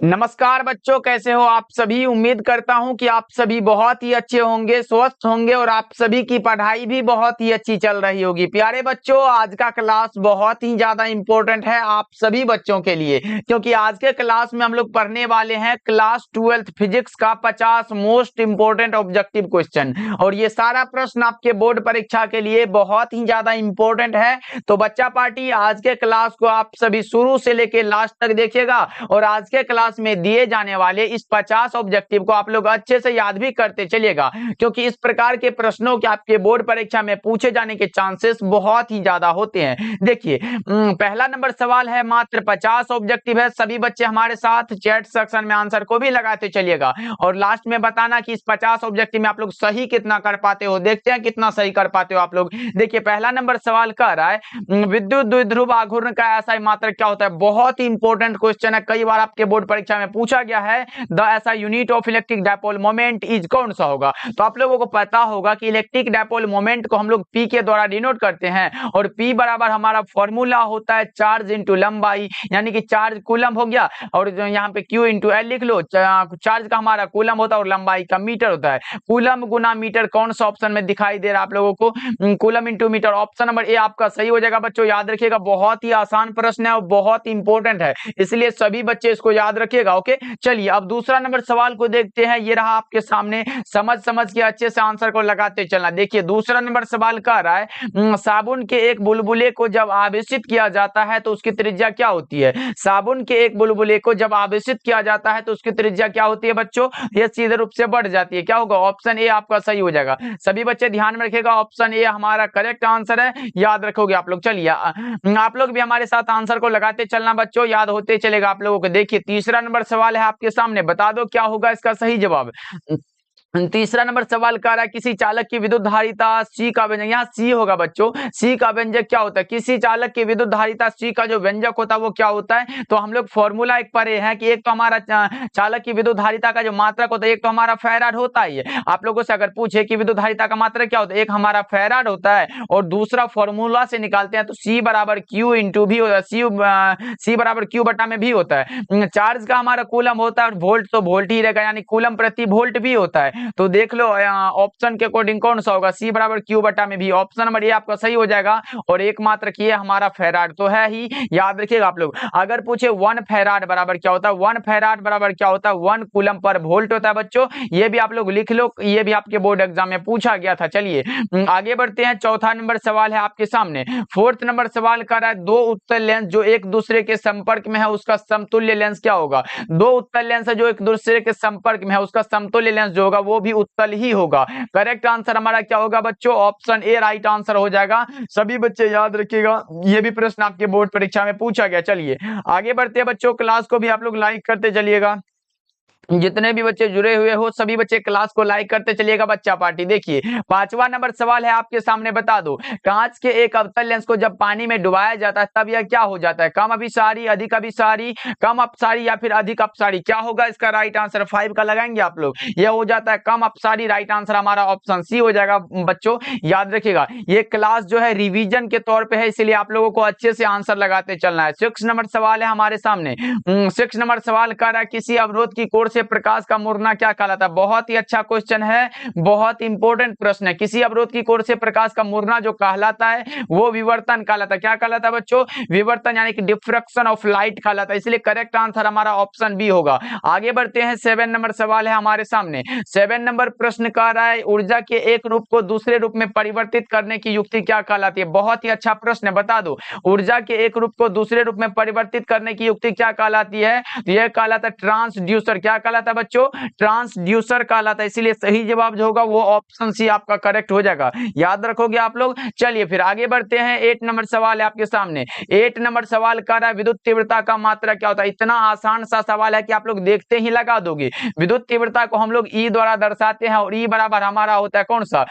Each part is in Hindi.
नमस्कार बच्चों, कैसे हो आप सभी। उम्मीद करता हूं कि आप सभी बहुत ही अच्छे होंगे, स्वस्थ होंगे और आप सभी की पढ़ाई भी बहुत ही अच्छी चल रही होगी। प्यारे बच्चों, आज का क्लास बहुत ही ज्यादा इंपॉर्टेंट है आप सभी बच्चों के लिए, क्योंकि आज के क्लास में हम लोग पढ़ने वाले हैं क्लास 12th फिजिक्स का 50 मोस्ट इंपोर्टेंट ऑब्जेक्टिव क्वेश्चन। और ये सारा प्रश्न आपके बोर्ड परीक्षा के लिए बहुत ही ज्यादा इंपॉर्टेंट है। तो बच्चा पार्टी, आज के क्लास को आप सभी शुरू से लेकर लास्ट तक देखिएगा और आज के क्लास में दिए जाने वाले इस 50 ऑब्जेक्टिव को आप लोग अच्छे से याद भी करते चलिएगा, क्योंकि इस प्रकार के प्रश्नों के आपके बोर्ड परीक्षा में पूछे जाने के चांसेस बहुत ही ज्यादा होते हैं। देखिए, पहला नंबर सवाल है, मात्र 50 ऑब्जेक्टिव है। सभी बच्चे हमारे साथ चैट सेक्शन में आंसर को भी लगाते चलिएगा और लास्ट में बताना कि इस 50 ऑब्जेक्टिव में आप लोग सही कितना कर पाते हो। देखते हैं कितना सही कर पाते हो आप लोग। देखिए, पहला नंबर सवाल कह रहा है विद्युत द्विध्रुव आघूर्ण का ऐसा मात्रक क्या होता है। बहुत ही इंपॉर्टेंट क्वेश्चन है, कई बार आपके बोर्ड परीक्षा में पूछा गया है। द ऐसा unit of electric dipole moment is कौन सा होगा। तो आप लोगों को पता होगा कि इलेक्ट्रिक डायपोल मोमेंट को हम लोग पी के द्वारा डिनोट करते हैं और पी बराबर हमारा फॉर्मूला होता है चार्ज इंटू लंबाई, यानी कि चार्ज कूलम हो गया और यहाँ पे क्यू इंटू एल लिख लो। चार्ज का हमारा कूलम होता है और लंबाई का मीटर होता है। कूलम गुना मीटर कौन सा ऑप्शन में दिखाई दे रहा है आप लोगों को। Coulomb into meter, option number A आपका सही हो जाएगा। बच्चों याद रखिएगा, बहुत ही आसान प्रश्न है और बहुत इंपॉर्टेंट है, इसलिए सभी बच्चे इसको याद रखिएगा। ओके, चलिए अब दूसरा नंबर सवाल को देखते हैं। ये रहा आपके सामने, समझ समझ के अच्छे से आंसर को लगाते चलना। देखिए, दूसरा नंबर सवाल कह रहा है साबुन के एक बुलबुले को जब आवेशित किया जाता है तो उसकी त्रिज्या क्या होती है। साबुन के एक बुलबुले को जब आवेशित किया जाता है तो उसकी त्रिज्या क्या होती है बच्चों। ये सीधे रूप से बढ़ जाती है। क्या होगा, ऑप्शन ए आपका सही हो जाएगा। सभी बच्चे ध्यान में रखिएगा, ऑप्शन ए हमारा करेक्ट आंसर है, याद रखोगे आप लोग। चलिए आप लोग भी हमारे साथ आंसर को लगाते चलना बच्चों, याद होते चलेगा आप लोगों को। देखिए, तीसरा नंबर सवाल है आपके सामने, बता दो क्या होगा इसका सही जवाब। तीसरा नंबर सवाल कह रहा है किसी चालक की विद्युत धारिता सी का व्यंजक, यहाँ सी होगा बच्चों। सी का व्यंजक क्या होता है, किसी चालक की विद्युत धारिता सी का जो व्यंजक होता है वो क्या होता है। तो हम लोग फॉर्मूला एक पढ़े हैं कि एक तो हमारा चालक की विद्युत धारिता का जो मात्रक होता है, एक तो हमारा फैराड होता है। आप लोगों से अगर पूछे कि विद्युत धारिता का मात्रक क्या होता है, एक हमारा फैराड होता है और दूसरा फॉर्मूला से निकालते हैं तो सी बराबर क्यू इंटू भी होता है। सी बराबर क्यू बटा में भी होता है। चार्ज का हमारा कूलम होता है और वोल्ट तो वोल्ट ही रहेगा, यानी कूलम प्रति वोल्ट भी होता है। तो देख लो ऑप्शन के अकॉर्डिंग कौन सा होगा, सी बराबर क्यू बटा में भी। ऑप्शन नंबर ए आपका सही हो जाएगा और एकमात्र ये हमारा फैराड तो है ही, याद रखिएगा आप लोग। अगर पूछे 1 फैराड बराबर क्या होता है, 1 फैराड बराबर क्या होता है, 1 कूलम पर वोल्ट होता है बच्चों। ये भी आप लोग लिख लो, ये भी आपके बोर्ड एग्जाम में पूछा गया था। चलिए आगे बढ़ते हैं, चौथा नंबर सवाल है आपके सामने। फोर्थ नंबर सवाल कर रहा है दो उत्तल लेंस जो एक दूसरे के संपर्क में है उसका समतुल्य लेंस क्या होगा। दो उत्तल लेंस है जो एक दूसरे के संपर्क में है, उसका समतुल्य लेंस जो होगा वो भी उत्तल ही होगा। करेक्ट आंसर हमारा क्या होगा बच्चों, ऑप्शन ए राइट आंसर हो जाएगा। सभी बच्चे याद रखिएगा, ये भी प्रश्न आपके बोर्ड परीक्षा में पूछा गया। चलिए आगे बढ़ते हैं बच्चों, क्लास को भी आप लोग लाइक करते चलिएगा। जितने भी बच्चे जुड़े हुए हो सभी बच्चे क्लास को लाइक करते चलिएगा बच्चा पार्टी। देखिए, पांचवा नंबर सवाल है आपके सामने, बता दो कांच के एक अवतल लेंस को जब पानी में डुबाया जाता है तब यह क्या हो जाता है, कम अभिसारी, अधिक अभिसारी, कम अपसारी या फिर अधिक अपसारी। क्या होगा इसका राइट आंसर, 5 का लगाएंगे आप लोग। यह हो जाता है कम अपसारी, राइट आंसर हमारा ऑप्शन सी हो जाएगा बच्चों। याद रखिएगा, ये क्लास जो है रिवीजन के तौर पर है, इसलिए आप लोगों को अच्छे से आंसर लगाते चलना है। 6 नंबर सवाल है हमारे सामने। 6 नंबर सवाल कर रहा है किसी अवरोध की कोर से प्रकाश का मुड़ना क्या कहलाता है। बहुत ही अच्छा क्वेश्चन है, बहुत इंपॉर्टेंट प्रश्न है। किसी अवरोध की कोर से प्रकाश का मुड़ना जो कहलाता है वो विवर्तन कहलाता है। क्या कहलाता है बच्चों, विवर्तन, यानी कि डिफ्रैक्शन ऑफ लाइट कहलाता है। इसलिए करेक्ट आंसर हमारा ऑप्शन बी होगा। आगे बढ़ते हैं, 7 नंबर सवाल है हमारे सामने। 7 नंबर प्रश्न कह रहा है ऊर्जा के एक रूप को दूसरे रूप में परिवर्तित करने की युक्ति क्या कहलाती है। बहुत ही अच्छा प्रश्न है, बता दो ऊर्जा के एक रूप को दूसरे रूप में परिवर्तित करने की युक्ति क्या कहलाती है। तो यह कहलाता है ट्रांसड्यूसर। क्या कहलाता है बच्चों, ट्रांसड्यूसर कहलाता है। इसीलिए सही जवाब जो होगा वो ऑप्शन सी आपका करेक्ट हो जाएगा, याद रखोगे आप लोग। चलिए फिर आगे बढ़ते हैं, 8 नंबर सवाल है आपके सामने। 8 नंबर सवाल कर रहा है विद्युत तीव्रता का मात्रा क्या होता है। इतना आसान सा सवाल है कि आप लोग देखते ही लगा दोगे। विद्युत तीव्रता को हम लोग ई द्वारा दर्शाते हैं और ई बराबर हमारा होता है कौन सा,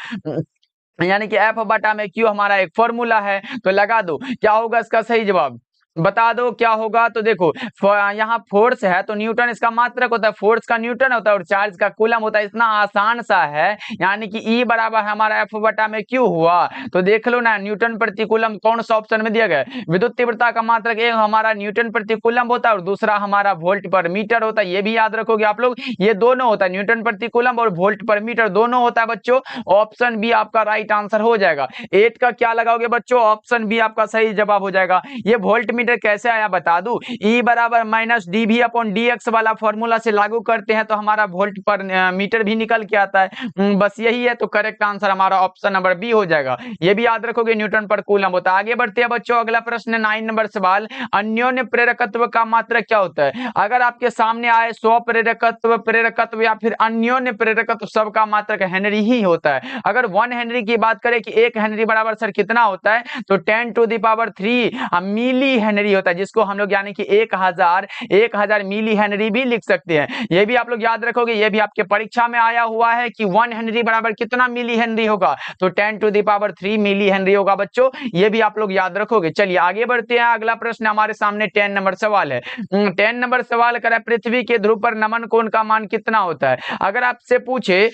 यानी कि एफ बटा में क्यू हमारा एक फॉर्मूला है। तो लगा दो क्या होगा इसका सही जवाब। बता दो क्या होगा। तो देखो यहाँ फोर्स है तो न्यूटन इसका मात्रक होता है, फोर्स का न्यूटन होता है और चार्ज का कूलम होता है। इतना आसान सा है, यानी कि E बराबर हमारा F बटा में Q हुआ। तो देख लो ना, न्यूटन प्रति कूलम कौन सा ऑप्शन में दिया गया है। विद्युत तीव्रता का मात्रक एक हमारा न्यूटन प्रति कूलम होता है और दूसरा हमारा वोल्ट पर मीटर होता है। ये भी याद रखोगे आप लोग, ये दोनों होता है, न्यूटन प्रति कूलम और वोल्ट पर मीटर दोनों होता है बच्चों। ऑप्शन बी आपका राइट आंसर हो जाएगा। 8 का क्या लगाओगे बच्चों, ऑप्शन बी आपका सही जवाब हो जाएगा। ये वोल्ट मीटर कैसे आया बता दूं, E बराबर माइनस dV अपॉन dx वाला फॉर्मूला से लागू करते हैं तो हमारा वोल्ट पर मीटर भी निकल के आता है। बस यही है, तो करेक्ट आंसर हमारा ऑप्शन नंबर बी हो जाएगा। ये भी याद रखोगे, न्यूटन पर कूलम होता है। आगे बढ़ते हैं बच्चों, अगला प्रश्न 9 नंबर सवाल, अन्योन्य प्रेरकत्व का मात्रक क्या होता है। अगर आपके सामने आए प्रेरकत्व या फिर अन्योन्य प्रेरकत्व, सबका मात्रक हेनरी ही होता है। अगर 1 हेनरी की बात करें कि 1 हेनरी बराबर सर कितना होता है, तो 10 to the power 3 milli henry होता है, जिसको हम लोग यानी कि 1000 मिली हेनरी भी लिख सकते हैं। ये भी आप लोग याद रखोगे, ये भी आपके परीक्षा में आया हुआ है कि 1 हेनरी बराबर कितना मिली हेनरी होगा, तो 10 to the power 3 milli henry होगा बच्चों। ये भी आप लोग याद रखोगे। चलिए आगे बढ़ते हैं, अगला प्रश्न हमारे सामने 10 नंबर सवाल है। 10 नंबर सवाल करा, पृथ्वी के ध्रुव पर नमन कोण का मान कितना होता है। अगर आपसे पूछे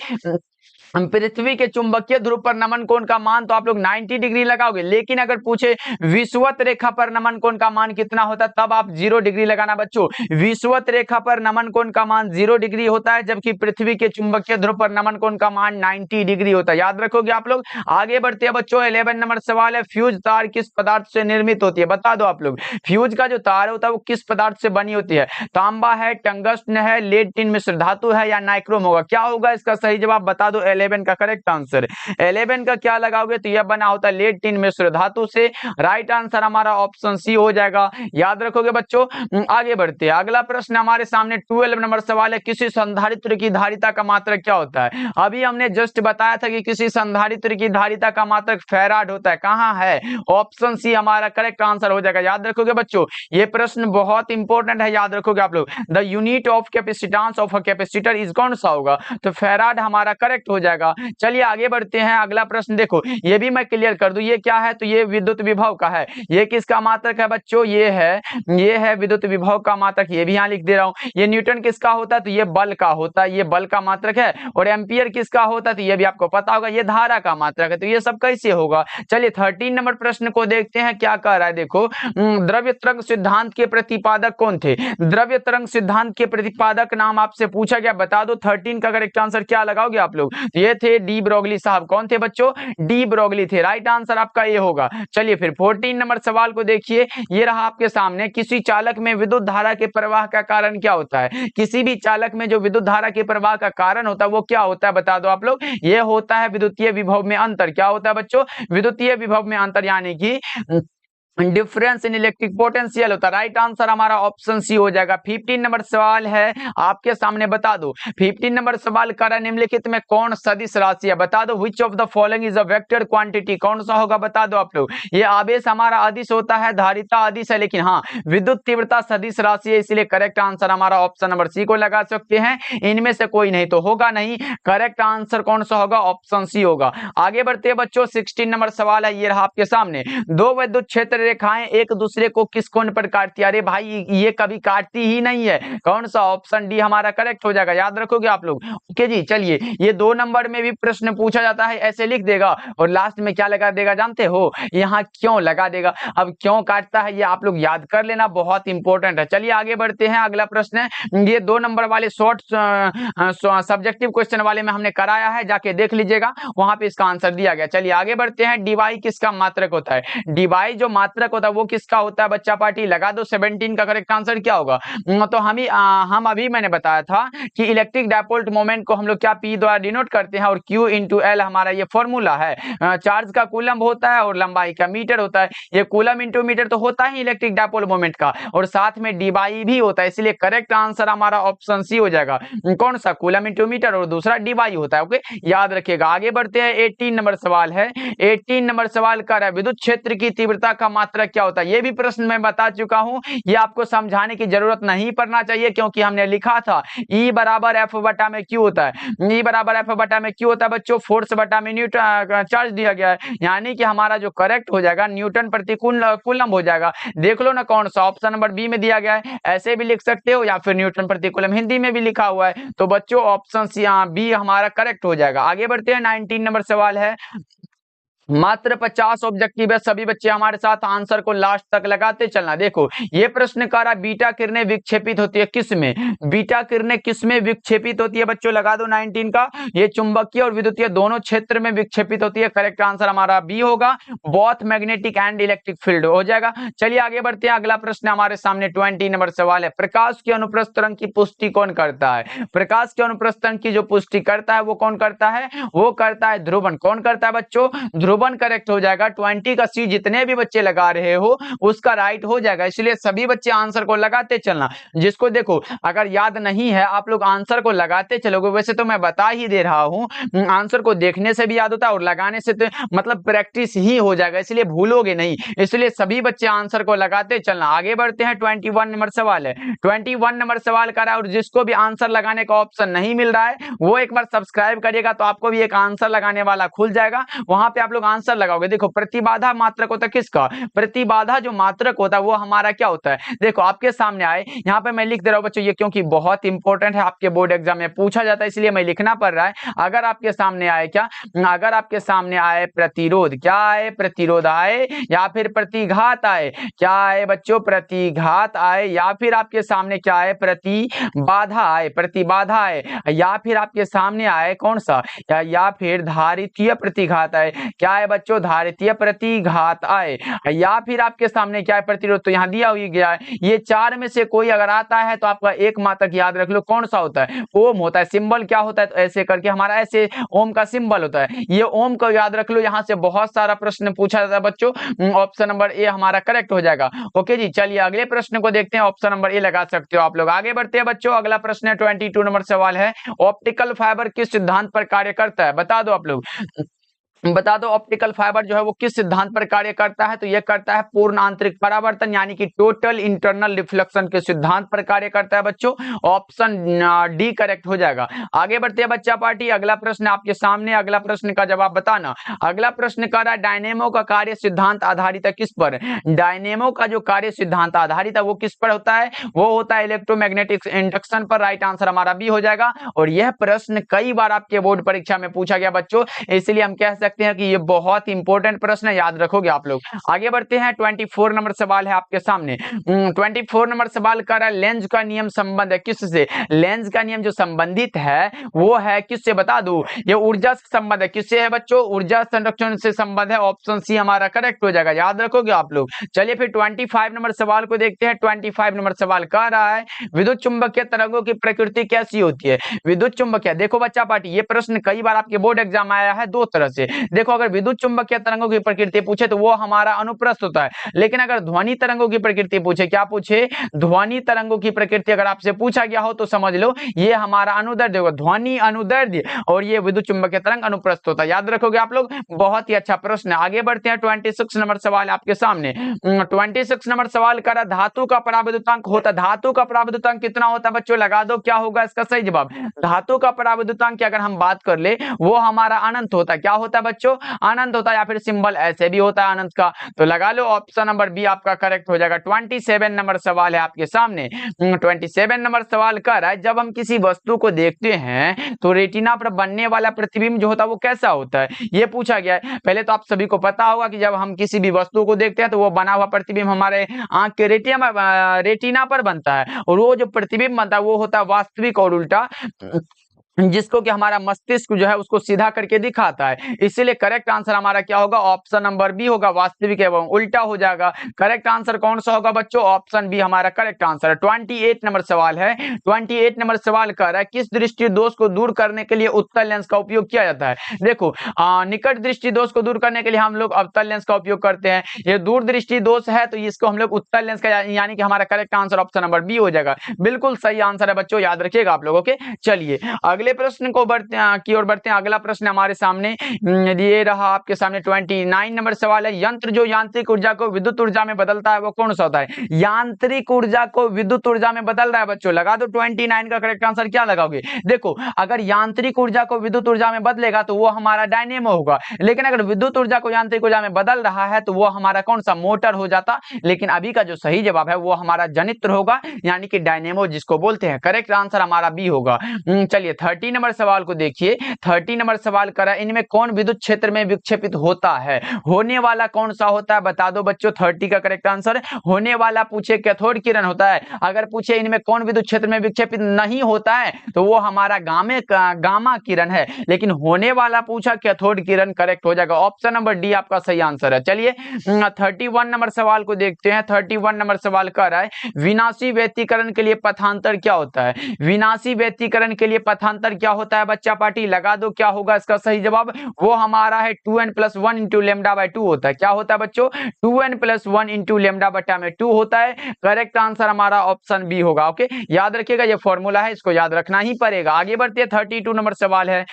पृथ्वी के चुंबकीय ध्रुव पर नमन कोण का मान, तो आप लोग 90 डिग्री लगाओगे। लेकिन अगर पूछे विषुवत रेखा पर नमन कोण का मान कितना होता है, तब आप 0 डिग्री लगाना बच्चों। विषुवत रेखा पर नमन कोण का मान 0 डिग्री होता है, जबकि पृथ्वी के चुंबकीय ध्रुव पर नमन कोण का मान 90 डिग्री होता है। याद रखोगे आप लोग। आगे बढ़ते हैं बच्चों, 11 नंबर सवाल है, फ्यूज तार किस पदार्थ से निर्मित होती है। बता दो आप लोग, फ्यूज का जो तार होता है वो किस पदार्थ से बनी होती है। तांबा है, टंगस्टन है, लेड टिन मिश्र धातु है या नाइक्रोम होगा। क्या होगा इसका सही जवाब बता दो। 11 का करेक्ट आंसर, 11 का क्या लगाओगे, तो यह बना होता है लेड टिन मिश्र धातु से। राइट आंसर हमारा ऑप्शन सी हो जाएगा। याद रखोगे बच्चों। आगे बढ़ते हैं, अगला प्रश्न हमारे सामने 12 नंबर सवाल है, किसी संधारित्र की धारिता का मात्रक क्या होता है। अभी हमने जस्ट बताया था कि किसी संधारित्र की धारिता का मात्रक फैराड होता है। कहां है, ऑप्शन सी हमारा करेक्ट आंसर हो जाएगा। याद रखोगे बच्चों, ये प्रश्न बहुत इंपॉर्टेंट है, याद रखोगे आप लोग। The unit of capacitance of a capacitor is कौन सा होगा, तो फैराड हमारा करेक्ट हो जाएगा। चलिए आगे बढ़ते हैं, अगला प्रश्न देखो, ये भी मैं क्लियर कर दूं, ये क्या है, तो ये विद्युत विभव का है। ये किसका मात्रक है बच्चों, ये है विद्युत विभव का मात्रक। ये भी यहां लिख दे रहा हूं। ये न्यूटन किसका होता है, तो ये बल का होता है, ये बल का मात्रक है। और एम्पियर किसका होता है, तो ये भी आपको पता होगा, ये धारा का मात्रक है। तो ये सब कैसे होगा। चलिए 13 नंबर प्रश्न को देखते हैं, क्या कह रहा है देखो, द्रव्य तरंग सिद्धांत के प्रतिपादक कौन थे। द्रव्य तरंग सिद्धांत के प्रतिपादक नाम आपसे पूछा गया, बता दो। 13 का करेक्ट आंसर क्या लगाओगे आप लोग, ये थे डी ब्रोगली साहब। कौन थे बच्चों, डी ब्रोगली थे। राइट आंसर आपका ये होगा। चलिए फिर 14 नंबर सवाल को देखिए, ये रहा आपके सामने, किसी चालक में विद्युत धारा के प्रवाह का कारण क्या होता है। किसी भी चालक में जो विद्युत धारा के प्रवाह का कारण होता है वो क्या होता है, बता दो आप लोग। ये होता है विद्युतीय विभव में अंतर। क्या होता है बच्चों, विद्युतीय विभव में अंतर, यानी कि डिफरेंस इन इलेक्ट्रिक पोटेंशियल होता है। राइट आंसर हमारा ऑप्शन सी हो जाएगा। 15 नंबर सवाल है आपके सामने, बता दो। 15 नंबर सवाल कर रहा है, निम्नलिखित में कौन सदिश राशि है, बता दो। Which of the following is a vector quantity, कौन सा होगा बता दो आप लोग। ये आवेश हमारा अदिश होता है, धारिता अदिश है, लेकिन हाँ विद्युत तीव्रता सदिश राशि है, इसलिए करेक्ट आंसर हमारा ऑप्शन नंबर सी को लगा सकते हैं। इनमें से कोई नहीं तो होगा नहीं, करेक्ट आंसर कौन सा होगा, ऑप्शन सी होगा। आगे बढ़ते हैं बच्चों, 16 नंबर सवाल है, ये रहा आपके सामने, दो विद्युत क्षेत्र रेखाएं एक दूसरे को किस कोण पर काटती है। अरे भाई ये कभी काटती ही नहीं है, कौन सा, ऑप्शन डी हमारा करेक्ट हो जाएगा। याद रखोगे आप लोग। ओके जी, चलिए ये 2 नंबर में भी प्रश्न पूछा जाता है, ऐसे लिख देगा और लास्ट में क्या लगा देगा जानते हो, यहाँ क्यों लगा देगा। अब क्यों काटता है ये आप लोग याद कर लेना, बहुत इंपॉर्टेंट है। चलिए आगे बढ़ते हैं, अगला प्रश्न है, ये 2 नंबर वाले शॉर्ट सब्जेक्टिव क्वेश्चन वाले में हमने कराया है, जाके देख लीजिएगा, वहां पे इसका आंसर दिया गया। चलिए आगे बढ़ते हैं, डीवाई किसका मात्रक होता है। डीवाई जो मात्रक होता है वो किसका होता है बच्चा पार्टी, लगा दो। 17 का करेक्ट आंसर क्या होगा, तो हम अभी मैंने बताया था कि इलेक्ट्रिक डायपोल मोमेंट को हम लोग क्या पी द्वारा डिनोट करते हैं, और Q इंटू एल हमारा ये फॉर्मूला है। चार्ज का कूलम होता है और लंबाई का मीटर होता है। ये कूलम इंटू मीटर तो होता है इलेक्ट्रिक डायपोल मोमेंट का, और साथ में डीवाई भी होता है, इसलिए करेक्ट आंसर हमारा ऑप्शन सी हो जाएगा। कौन सा, कूलम इंटू मीटर और दूसरा डीवाई होता है। ओके, याद रखिएगा। आगे बढ़ते हैं, 18 नंबर सवाल है। 18 नंबर सवाल कर रहा है, विद्युत क्षेत्र की तीव्रता का मात्रक क्या होता है, ये भी प्रश्न मैं बता चुका हूं, ये आपको समझाने की जरूरत नहीं पड़ना चाहिए, क्योंकि हमने लिखा था E बराबर एफ बटा में क्यू होता है। E बराबर एफ बटा में क्यू होता है बच्चों, फोर्स बटा में न्यूटन चार्ज दिया गया है, यानी कि हमारा जो करेक्ट हो जाएगा न्यूटन प्रति कूलम हो जाएगा। देख लो ना कौन सा, ऑप्शन नंबर बी में दिया गया है, ऐसे भी लिख सकते हो या फिर न्यूटन प्रति कूलम हिंदी में भी लिखा हुआ है। तो बच्चों ऑप्शन बी हमारा करेक्ट हो जाएगा। आगे बढ़ते हैं, 19 नंबर सवाल है, मात्र 50 ऑब्जेक्टिव है, सभी बच्चे हमारे साथ आंसर को लास्ट तक लगाते चलना। देखो ये प्रश्न कह रहा बीटा किरणें विक्षेपित होती है किसमें, बीटा किरणें किसमें विक्षेपित होती है बच्चों, लगा दो 19 का, ये चुंबकीय और विद्युतीय दोनों क्षेत्र में विक्षेपित होती है। करेक्ट आंसर हमारा बी होगा, both magnetic and electric field हो जाएगा। चलिए आगे बढ़ते हैं, अगला प्रश्न हमारे सामने 20 नंबर सवाल है, प्रकाश के अनुप्रस्थ तरंग की पुष्टि कौन करता है, प्रकाश के अनुप्रस्थ तरंग की जो पुष्टि करता है वो कौन करता है, वो करता है ध्रुवण। कौन करता है बच्चों, ध्रुवण करेक्ट हो जाएगा। 20 का सी जितने भी बच्चे लगा रहे हो उसका राइट हो जाएगा, इसलिए सभी बच्चे आंसर को लगाते चलना। जिसको देखो अगर याद नहीं है आप लोग आंसर को लगाते चलोगे, वैसे तो मैं बता ही दे रहा हूं, आंसर को देखने से भी याद होता है और लगाने से तो मतलब प्रैक्टिस ही हो जाएगा, इसलिए भूलोगे नहीं, इसलिए सभी बच्चे आंसर को लगाते चलना। आगे बढ़ते हैं, 21 नंबर सवाल है, 21 नंबर सवाल कर रहा है, और जिसको भी आंसर लगाने का ऑप्शन नहीं मिल रहा है वो एक बार सब्सक्राइब करिएगा तो आपको भी एक आंसर लगाने वाला खुल जाएगा, वहां पे आप लोग आंसर लगाओगे। देखो प्रतिबाधा मात्रक होता है किसका, प्रतिबाधा जो मात्रक होता है वो हमारा क्या होता है, देखो आपके सामने आए, यहाँ पे मैं लिख दे रहा हूँ बच्चों, ये क्योंकि बहुत इंपॉर्टेंट है, आपके बोर्ड एग्जाम में पूछा जाता है इसलिए मैं लिखना पड़ रहा है। अगर आपके सामने आए क्या, अगर आपके सामने आए प्रतिरोध, क्या आए, प्रतिरोध आए या फिर प्रतिघात आए, क्या आए बच्चों, प्रतिघात आए, या फिर आपके सामने क्या आए, प्रतिबाधा आए, प्रतिबाधा आए, या फिर आपके सामने आए कौन सा, या फिर धारितीय प्रतिघात आए, क्या है बच्चों, धारितीय प्रतिघात आए, या फिर आपके सामने क्या है, प्रतिरोध। तो यहाँ दिया हुआ गया है, ये चार में से कोई अगर आता है तो आपका एक मात्रक याद रख लो कौन सा होता है, ओम होता है। सिंबल क्या होता है, तो ऐसे करके हमारा ऐसे ओम का सिंबल होता है, ये ओम को याद रख लो। यहाँ से बहुत सारा प्रश्न पूछा जाता है बच्चों, ऑप्शन नंबर ए हमारा करेक्ट हो जाएगा। ओके जी, चलिए अगले प्रश्न को देखते हैं, ऑप्शन नंबर ए लगा सकते हो आप लोग। आगे बढ़ते हैं बच्चों, अगला प्रश्न है 22 नंबर सवाल है, ऑप्टिकल फाइबर किस सिद्धांत पर कार्य करता है, बता दो आप लोग, बता दो ऑप्टिकल फाइबर जो है वो किस सिद्धांत पर कार्य करता है, तो यह करता है पूर्ण आंतरिक परावर्तन यानी कि टोटल इंटरनल रिफ्लेक्शन के सिद्धांत पर कार्य करता है बच्चों, ऑप्शन डी करेक्ट हो जाएगा। आगे बढ़ते हैं बच्चा पार्टी, अगला प्रश्न आपके सामने, अगला प्रश्न का जवाब बताना। अगला प्रश्न कह रहा है डायनेमो का कार्य सिद्धांत आधारित है किस पर, डायनेमो का जो कार्य सिद्धांत आधारित है वो किस पर होता है, वो होता है इलेक्ट्रोमैग्नेटिक इंडक्शन पर। राइट आंसर हमारा बी हो जाएगा, और यह प्रश्न कई बार आपके बोर्ड परीक्षा में पूछा गया बच्चों, इसलिए हम कह सकते हैं कि ये बहुत इंपॉर्टेंट प्रश्न है, याद रखोगे आप लोग। आगे बढ़ते हैं, 24 नंबर सवाल है आपके सामने, 24 नंबर सवाल कर रहा है लेंज का नियम संबंध है किससे, लेंज का नियम जो संबंधित है वो है किससे, बता दो, ये ऊर्जा से संबंध है, किससे है बच्चों, ऊर्जा संरक्षण से संबंध है, ऑप्शन सी हमारा करेक्ट हो जाएगा, याद रखोगे आप लोग। चलिए फिर 25 नंबर सवाल को देखते हैं, 25 नंबर सवाल कह रहा है विद्युत चुंबकीय तरंगों की प्रकृति कैसी होती है, विद्युत चुंबकीय। देखो बच्चा पार्टी ये प्रश्न कई बार आपके बोर्ड एग्जाम आया है दो तरह से, देखो अगर विद्युत चुंबकीय तरंगों की प्रकृति पूछे तो वो हमारा अनुप्रस्थ होता है, लेकिन अगर ध्वनि तरंगों की प्रकृति पूछे, क्या पूछे, ध्वनि तरंगों की प्रकृति अगर आपसे पूछा गया हो तो समझ लो ये हमारा अनुदैर्ध्य होगा, ध्वनि अनुदैर्ध्य, और ये विद्युत चुंबकीय तरंग अनुप्रस्थ होता है, याद रखोगे आप लोग, बहुत ही अच्छा प्रश्न है। आगे बढ़ते हैं, 26 नंबर सवाल आपके सामने, 26 नंबर सवाल कर धातु का पराविद्युतांक होता, धातु का पराविद्युतांक कितना होता है बच्चों, लगा दो क्या होगा इसका सही जवाब, धातु का पराविद्युतांक की अगर हम बात कर ले वो हमारा अनंत होता है, क्या होता है बच्चों, अनंत होता है, या फिर सिंबल ऐसे भी होता है अनंत का, तो लगा लो ऑप्शन नंबर बी आपका करेक्ट हो जाएगा। 27 नंबर सवाल है आपके सामने, 27 नंबर सवाल कर रहा है जब हम किसी वस्तु को देखते हैं तो रेटिना पर बनने वाला प्रतिबिंब जो होता है वो कैसा होता है, ये पूछा गया है। पहले तो आप सभी को पता होगा कि जब हम किसी भी वस्तु को देखते हैं तो वो बना हुआ प्रतिबिंब हमारे आंख के रेटिना पर बनता है, और वो जो प्रतिबिंब बनता है वो होता है वास्तविक और उल्टा, जिसको कि हमारा मस्तिष्क जो है उसको सीधा करके दिखाता है, इसीलिए करेक्ट आंसर हमारा क्या होगा, ऑप्शन नंबर बी होगा, वास्तविक एवं उल्टा हो जाएगा। करेक्ट आंसर कौन सा होगा बच्चों, ऑप्शन बी हमारा करेक्ट आंसर है। 28 नंबर सवाल है, 28 नंबर सवाल कर रहा है किस दृष्टि दोष को दूर करने के लिए उत्तल लेंस का उपयोग किया जाता है। देखो निकट दृष्टि दोष को दूर करने के लिए हम लोग अवतल लेंस का उपयोग करते हैं, ये दूर दृष्टि दोष है तो इसको हम लोग उत्तल लेंस का, यानी कि हमारा correct answer option number B हो जाएगा, बिल्कुल सही आंसर है बच्चों, याद रखिएगा आप लोग। ओके चलिए अगले अगले प्रश्न को की ओर बढ़ते हैं। अगला प्रश्न हमारे सामने ये रहा आपके सामने 29 नंबर सवाल है। यंत्र जो यांत्रिक ऊर्जा को विद्युत ऊर्जा में बदलता है वो कौन सा होता है? यांत्रिक ऊर्जा को विद्युत ऊर्जा में बदल रहा है बच्चों, लगा दो 29 का करेक्ट आंसर। क्या लगाओगे? देखो, अगर यांत्रिक ऊर्जा को विद्युत ऊर्जा में बदलेगा तो वो हमारा डायनेमो होगा, लेकिन अगर विद्युत ऊर्जा को यांत्रिक ऊर्जा में बदल रहा है तो वो हमारा कौन सा? मोटर हो जाता। लेकिन अभी का जो सही जवाब है वो हमारा जनित्र होगा, यानी कि डायनेमो जिसको बोलते हैं। करेक्ट आंसर हमारा बी होगा। चलिए 30 नंबर सवाल को देखिए। 30 नंबर सवाल करा, इनमें कौन विद्युत क्षेत्र में विक्षेपित होता है? होने वाला कौन सा होता है बता दो बच्चों। 30 का करेक्ट आंसर होने वाला पूछे कैथोड किरण होता है। अगर पूछे इनमें कौन विद्युत क्षेत्र में विक्षेपित नहीं होता है तो वो हमारा गामा किरण है, लेकिन होने वाला पूछा कैथोड किरण, करेक्ट हो जाएगा। ऑप्शन नंबर डी आपका सही आंसर है। चलिए 31 नंबर सवाल को देखते हैं। 31 नंबर सवाल कर रहा है, विनाशी व्यतिकरण के लिए पथांतर क्या होता है? विनाशी व्यतिकरण के लिए पथांतर क्या होता है बच्चा पार्टी? लगा दो क्या होगा इसका सही जवाब? वो हमारा है 2n+1 इंटू लेमडा बाय 2 होता है। क्या होता है बच्चों? 2n+1 इंटू लेमडा बटा में 2 होता है। करेक्ट आंसर हमारा ऑप्शन बी होगा। ओके, याद रखिएगा, ये फॉर्मूला है, इसको याद रखना ही पड़ेगा। आगे बढ़ते हैं। 32 नंबर सवाल है।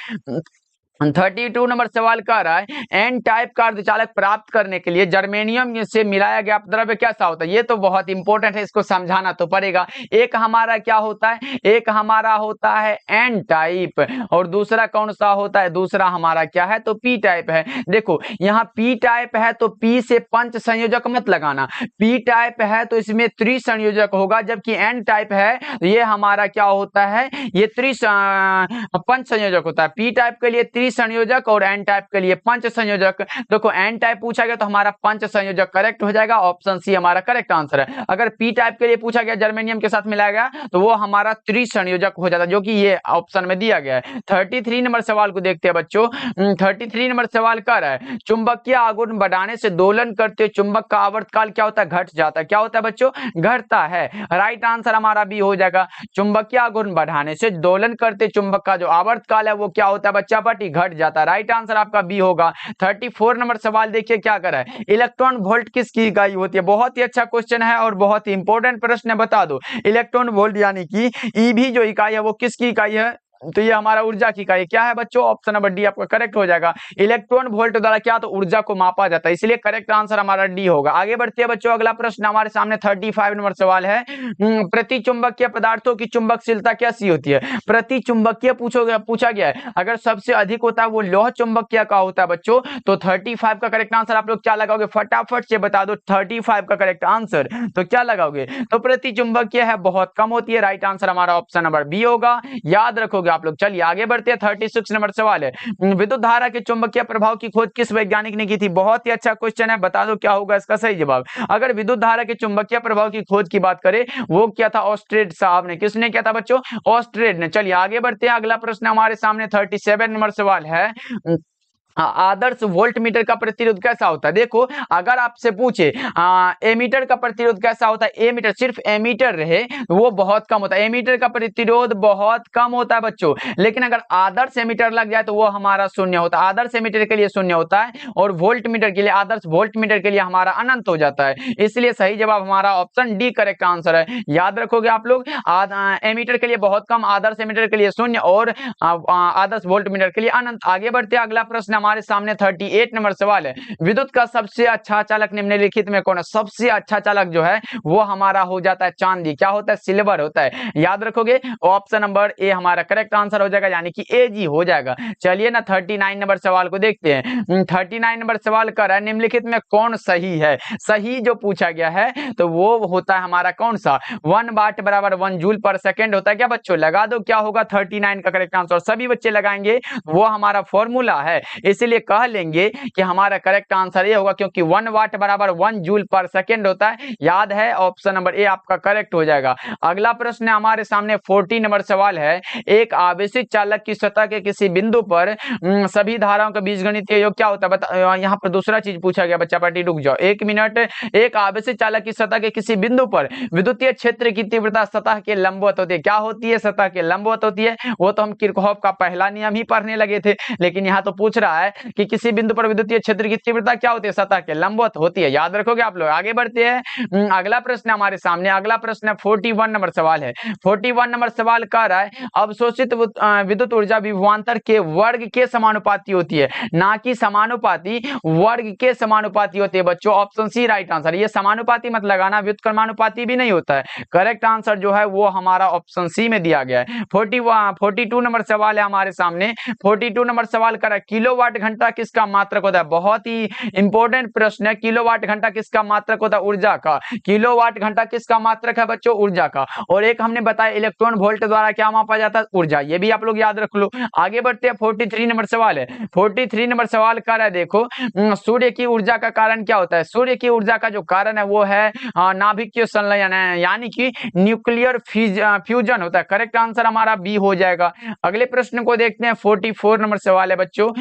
32 नंबर सवाल कह रहा है, एन टाइप का अर्धचालक प्राप्त करने के लिए जर्मेनियम से मिलाया गया द्रव्य कैसा होता है? ये तो बहुत इंपॉर्टेंट है, इसको समझाना तो पड़ेगा। एक हमारा क्या होता है? एक हमारा होता है एन टाइप, और दूसरा कौन सा होता है? दूसरा हमारा क्या है? तो पी टाइप है। देखो यहाँ पी टाइप है तो पी से पंच संयोजक मत लगाना। पी टाइप है तो इसमें त्रिसंयोजक होगा, जबकि एन टाइप है तो ये हमारा क्या होता है? ये पंच संयोजक होता है। पी टाइप के लिए संयोजक और एन टाइप के लिए पंच संयोजक। देखो एन टाइप पूछा गया तो हमारा पंच संयोजक करेक्ट हो जाएगा, ऑप्शन सी हमारा करेक्ट आंसर है। अगर पी टाइप के लिए पूछा गया जर्मेनियम के साथ मिलाया गया तो वो हमारा त्रिसंयोजक हो जाता है, जो कि ये ऑप्शन में दिया गया है। 33 नंबर सवाल को देखते हैं बच्चों। 33 नंबर सवाल कह रहा है, चुंबकीय आघूर्ण बढ़ाने से दोलन करते चुंबक का आवर्तकाल क्या होता है? घट जाता है। क्या होता है बच्चों? घटता है। राइट आंसर हमारा बी हो जाएगा। चुंबकीय आघूर्ण बढ़ाने से दोलन करते चुंबक का जो आवर्तकाल है वो क्या होता है बच्चा पार्टी? घट जाता है। राइट आंसर आपका बी होगा। 34 नंबर सवाल देखिए क्या कर रहा है, इलेक्ट्रॉन वोल्ट किसकी इकाई होती है? बहुत ही अच्छा क्वेश्चन है और बहुत ही इंपॉर्टेंट प्रश्न है, बता दो। इलेक्ट्रॉन वोल्ट यानी कि ईवी जो इकाई है वो किसकी इकाई है? तो ये हमारा ऊर्जा की इकाई क्या है बच्चों? ऑप्शन नंबर डी आपका करेक्ट हो जाएगा। इलेक्ट्रॉन वोल्ट द्वारा क्या? तो ऊर्जा को मापा जाता है, इसलिए करेक्ट आंसर हमारा डी होगा। आगे बढ़ते हैं बच्चों। अगला प्रश्न हमारे सामने 35 नंबर सवाल है, प्रति चुंबकीय पदार्थों की चुंबकशीलता कैसी होती है? प्रति चुंबकीय पूछा गया है। अगर सबसे अधिक होता है वो लौह चुंबकीय का होता है बच्चों। तो 35 का करेक्ट आंसर आप लोग क्या लगाओगे? फटाफट से बता दो 35 का करेक्ट आंसर। तो क्या लगाओगे? तो प्रति चुंबकीय है, बहुत कम होती है। राइट आंसर हमारा ऑप्शन नंबर बी होगा, याद रखोगे आप लोग। चलिए आगे बढ़ते हैं। 36 नंबर सवाल है, विद्युत धारा के चुंबकीय प्रभाव की खोज किस वैज्ञानिक ने की थी? बहुत ही अच्छा क्वेश्चन है, बता दो क्या होगा इसका सही जवाब। अगर विद्युत धारा के चुंबकीय प्रभाव की खोज की बात करें वो क्या था? ऑस्ट्रेड साहब ने। किसने किया था बच्चों? ऑस्ट्रेड ने। चलिए आगे बढ़ते हैं। अगला प्रश्न हमारे सामने 37 नंबर सवाल है, आदर्श वोल्ट मीटर का प्रतिरोध कैसा होता है? देखो अगर आपसे पूछे एमीटर का प्रतिरोध कैसा होता है, एमीटर सिर्फ एमीटर रहे वो बहुत कम होता है, एमीटर का प्रतिरोध बहुत कम होता है बच्चों। लेकिन अगर आदर्श एमीटर लग जाए तो वो हमारा शून्य होता है। आदर्श एमीटर के लिए शून्य होता है और वोल्ट मीटर के लिए, आदर्श वोल्ट मीटर के लिए हमारा अनंत हो जाता है। इसलिए सही जवाब हमारा ऑप्शन डी करेक्ट आंसर है। याद रखोगे आप लोग, एमीटर के लिए बहुत कम, आदर्श एमीटर के लिए शून्य और आदर्श वोल्ट मीटर के लिए अनंत। आगे बढ़ते अगला प्रश्न हमारे सामने 38 नंबर सवाल है, विद्युत का सबसे अच्छा चालक निम्नलिखित में कौन है? सबसे अच्छा चालक जो है वो हमारा हो जाता है चांदी। क्या होता है? सिल्वर होता है। याद रखोगे, ऑप्शन नंबर ए हमारा करेक्ट आंसर हो जाएगा, यानी कि ए जी हो जाएगा। चलिए ना 39 नंबर सवाल को देखते हैं। 39 नंबर सवाल कर रहा है, निम्नलिखित में कौन सही है? सही जो पूछा गया है तो वो होता है हमारा कौन सा? 1 वाट बराबर 1 जूल पर सेकेंड होता है। क्या बच्चों लगा दो क्या होगा 39 का करेक्ट आंसर? सभी बच्चे लगाएंगे, वो हमारा फॉर्मूला है, इसलिए कह लेंगे कि हमारा करेक्ट आंसर ये होगा, क्योंकि 1 वाट बराबर 1 जूल पर सेकेंड होता है। याद है, ऑप्शन नंबर ए आपका करेक्ट हो जाएगा। अगला प्रश्न हमारे सामने 40 नंबर सवाल है, एक आवेशित चालक की सतह के किसी बिंदु पर सभी धाराओं का बीजगणितीय योग क्या होता है? यहाँ पर दूसरा चीज पूछा गया बच्चा पार्टी, रुक जाओ 1 मिनट। एक आवेशित चालक की सतह के किसी बिंदु पर विद्युतीय क्षेत्र की तीव्रता सतह के लंबवत होती है। क्या होती है? सतह के लंबवत होती है। वो तो हम किरचॉफ का पहला नियम ही पढ़ने लगे थे, लेकिन यहाँ तो पूछ रहा है है कि किसी बिंदु पर विद्युतीय क्षेत्र की तीव्रता क्या होती है, सतह के लंबवत होती है। याद रखोगे आप लोग। आगे बढ़ते हैं। अगला प्रश्न हमारे सामने, अगला प्रश्न 41 नंबर सवाल है। 41 नंबर सवाल कह रहा है अवशोषित विद्युत ऊर्जा विभवांतर के वर्ग के समानुपाती होती है, ना कि समानुपाती, वर्ग के समानुपाती होती है बच्चों। Option C right answer. ये समानुपाती मत लगाना, व्युत्क्रमानुपाती भी नहीं होता है। करेक्ट आंसर जो है वो हमारा ऑप्शन सी में दिया गया है। 42 नंबर सवाल है हमारे सामने। 42 नंबर सवाल कर किलोवाट घंटा किसका मात्रक होता है। बहुत ही इंपॉर्टेंट प्रश्न है। किलोवाट घंटा किसका मात्रक होता है, ऊर्जा का। किलोवाट घंटा किसका मात्रक है बच्चों, ऊर्जा का। और एक हमने बताया इलेक्ट्रॉन वोल्ट द्वारा क्या मापा जाता है, ऊर्जा। ये भी आप लोग याद रख लो। आगे बढ़ते हैं। 43 नंबर सवाल है। 43 नंबर सवाल कर रहा है देखो, सूर्य की ऊर्जा का कारण क्या होता है। सूर्य की ऊर्जा का जो कारण है वो है नाभिकीय संलयन है, यानी कि न्यूक्लियर फ्यूजन होता है। करेक्ट आंसर हमारा बी हो जाएगा। अगले प्रश्न को देखते हैं। 44 नंबर सवाल है बच्चों।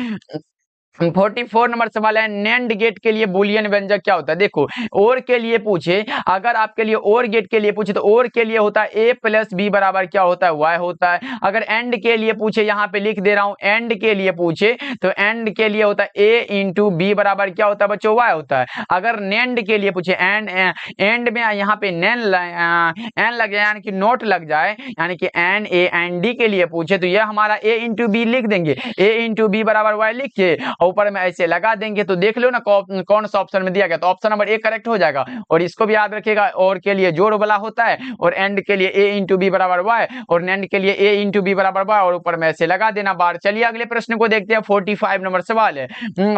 44 नंबर सवाल है नैंड गेट के लिए बूलियन व्यंजक क्या होता है। देखो, और के लिए पूछे, अगर आपके लिए और गेट के लिए पूछे तो और के लिए होता है ए प्लस बी बराबर क्या होता है, वाई होता है। अगर एंड के लिए पूछे, यहाँ पे लिख दे रहा हूं, एंड के लिए पूछे तो एंड के लिए होता है ए इंटू बी बराबर क्या होता है बच्चों, वाई होता है। अगर नैंड के लिए पूछे, एंड में यहाँ पे एन लग जाए, यानी कि नोट लग जाए, यानी कि एन ए एन डी के लिए पूछे तो यह हमारा ए इंटू बी लिख देंगे, ए इंटू बी बराबर वाई लिख के ऊपर में ऐसे लगा देंगे। तो देख लो ना कौन सा ऑप्शन में दिया गया, तो ऑप्शन नंबर ए करेक्ट हो जाएगा। और इसको भी याद रखिएगा, और के लिए जोड़ वाला होता है, और एंड के लिए ए इंटू बी बराबर वाई, और नैंड के लिए ए इंटू बी बराबर वाई, और ऊपर में ऐसे लगा देना बार। चलिए अगले प्रश्न को देखते हैं। 45 नंबर सवाल है।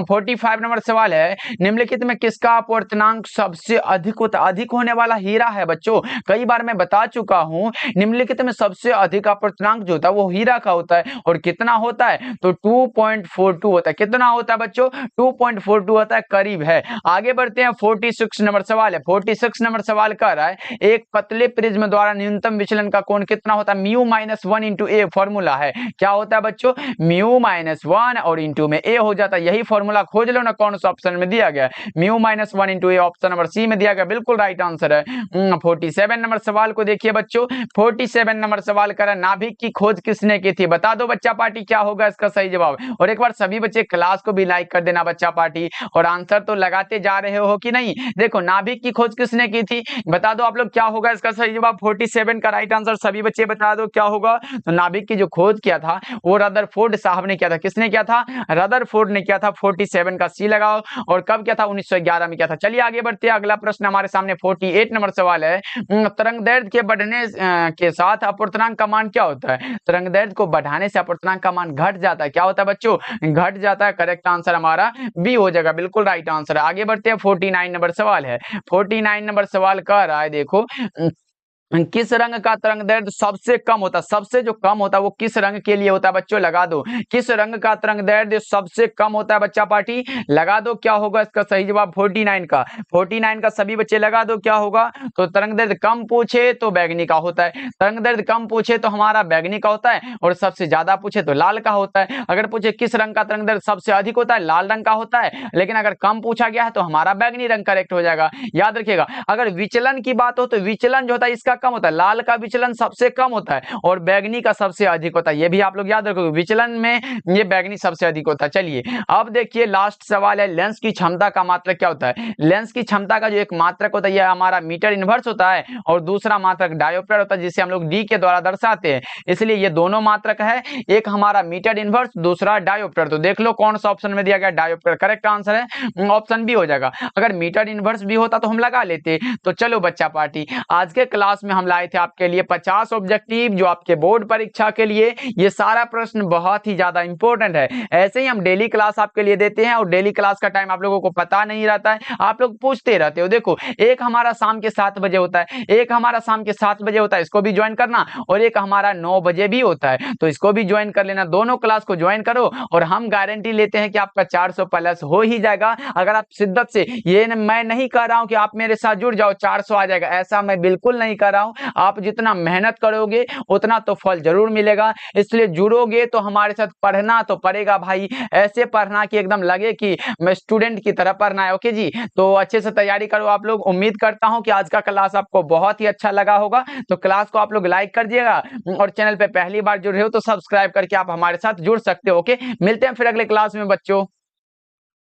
45 नंबर सवाल है निम्नलिखित में किसका अपवर्तनांक सबसे अधिक होता है। अधिक होने वाला हीरा है बच्चों। कई बार मैं बता चुका हूं, निम्नलिखित में सबसे अधिक अपवर्तनांक जो होता है वो हीरा का होता है। और कितना होता है, तो 2.42 होता है। कितना होता है बच्चों, 2.42 होता है, करीब है। आगे बढ़ते हैं। 46 नंबर सवाल है। 46 नंबर सवाल कर रहा है एक पतले प्रिज्म द्वारा न्यूनतम विचलन का कोण कितना होता है। Mu minus 1 into a formula है, क्या होता है बच्चों, म्यू माइनस 1 और इंटू में ए हो जाता है। यही फॉर्मूला खोज लो ना कौन सा ऑप्शन में दिया गया, म्यू माइनस 1 इंटू ए, ऑप्शन नंबर सी में दिया गया, बिल्कुल राइट आंसर है। 47 नंबर सवाल को देखिए बच्चों। 47 नंबर सवाल कर रहा है नाभिक की खोज किसने की थी। बता दो बच्चा पार्टी क्या होगा इसका सही जवाब। और एक बार सभी बच्चे क्लास को भी लाइक कर देना बच्चा पार्टी, और आंसर तो लगाते जा रहे हो कि नहीं। देखो, नाभिक की खोज किसने की थी, बता दो आप लोग क्या होगा इसका सही जवाब। 47 का राइट आंसर सभी बच्चे बता दो क्या होगा। तो नाभिक की जो खोज किया था वो रदरफोर्ड साहब ने किया था। किसने किया था, रदरफोर्ड ने किया था। 47 का सी लगाओ। और कब किया था, 1911 में किया था। चलिए आगे बढ़ते हैं। अगला प्रश्न हमारे सामने 48 नंबर सवाल है। तरंग दैर्ध्य के बढ़ने के साथ अपवर्तनांक का मान क्या होता है। तरंग दैर्ध्य को बढ़ाने से अपवर्तनांक का मान घट जाता है, क्या होता है बच्चों, घट जाता है। करेक्ट आंसर हमारा बी हो जाएगा, बिल्कुल राइट आंसर है। आगे बढ़ते हैं। 49 नंबर सवाल है। 49 नंबर सवाल कह रहा है देखो, किस रंग का तरंग दैर्ध्य सबसे कम होता है। सबसे जो कम होता है वो किस रंग के लिए होता है बच्चों, लगा दो। किस रंग का तरंग दैर्ध्य सबसे कम होता है बच्चा पार्टी, लगा दो क्या होगा इसका सही जवाब। 49 का, 49 का सभी बच्चे लगा दो क्या होगा। तो तरंग दैर्ध्य कम पूछे तो बैगनी का होता है, तरंग दैर्ध्य कम पूछे तो हमारा बैगनी का होता है, और सबसे ज्यादा पूछे तो लाल का होता है। अगर पूछे किस रंग का तरंग दैर्ध्य सबसे अधिक होता है, लाल रंग का होता है। लेकिन अगर कम पूछा गया है तो हमारा बैगनी रंग करेक्ट हो जाएगा। याद रखिएगा, अगर विचलन की बात हो तो विचलन जो होता है इसका कम होता है, लाल का विचलन सबसे कम होता है और बैगनी का सबसे अधिक होता है। ये भी आप लोग याद रखोगे, विचलन में ये बैगनी सबसे अधिक होता है। चलिए अब देखिए लास्ट सवाल है, लेंस की क्षमता का मात्रक क्या होता है। लेंस की क्षमता का जो एक मात्रक होता है यह हमारा मीटर इनवर्स होता है, और दूसरा मात्रक डायोप्टर होता है जिसे हम लोग डी के द्वारा दर्शाते हैं। इसलिए ये दोनों मात्रक है, एक हमारा मीटर इनवर्स, दूसरा डायोप्टर। तो देख लो कौन सा ऑप्शन में दिया गया, डायोप्टर करेक्ट आंसर है, ऑप्शन बी हो जाएगा। अगर मीटर इनवर्स भी होता तो हम लगा लेते। तो चलो बच्चा पार्टी, आज के क्लास में हम लाए थे आपके लिए 50 ऑब्जेक्टिव जो आपके बोर्ड परीक्षा के लिए, ये सारा प्रश्न बहुत ही ज्यादा इंपॉर्टेंट है। ऐसे ही हम डेली क्लास आपके लिए देते हैं, और डेली क्लास का टाइम आप लोगों को पता नहीं रहता है, आप लोग पूछते रहते हो। देखो, एक हमारा शाम के 7 बजे होता है, एक हमारा शाम के 7 बजे होता है, इसको भी ज्वाइन करना, और एक हमारा 9 बजे भी होता है, तो इसको भी ज्वाइन कर लेना। दोनों क्लास को ज्वाइन करो, और हम गारंटी लेते हैं कि आपका 400 प्लस हो ही जाएगा। अगर आप शिद्दत से, ये मैं नहीं कह रहा हूं कि आप मेरे साथ जुड़ जाओ 400 आ जाएगा, ऐसा मैं बिल्कुल नहीं कर रहा हूं। आप जितना मेहनत करोगे उतना तो फल जरूर मिलेगा, इसलिए जुड़ोगे तो हमारे साथ पढ़ना तो पड़ेगा भाई। ऐसे पढ़ना कि एकदम लगे कि मैं स्टूडेंट की तरह पढ़ना है। ओके जी, तो अच्छे से तैयारी करो आप लोग। उम्मीद करता हूं कि आज का क्लास आपको बहुत ही अच्छा लगा होगा। तो क्लास को आप लोग लाइक कर दिएगा, और चैनल पे पहली बार जुड़ रहे हो तो सब्सक्राइब करके आप हमारे साथ जुड़ सकते हो। ओके, मिलते हैं फिर अगले क्लास में बच्चों।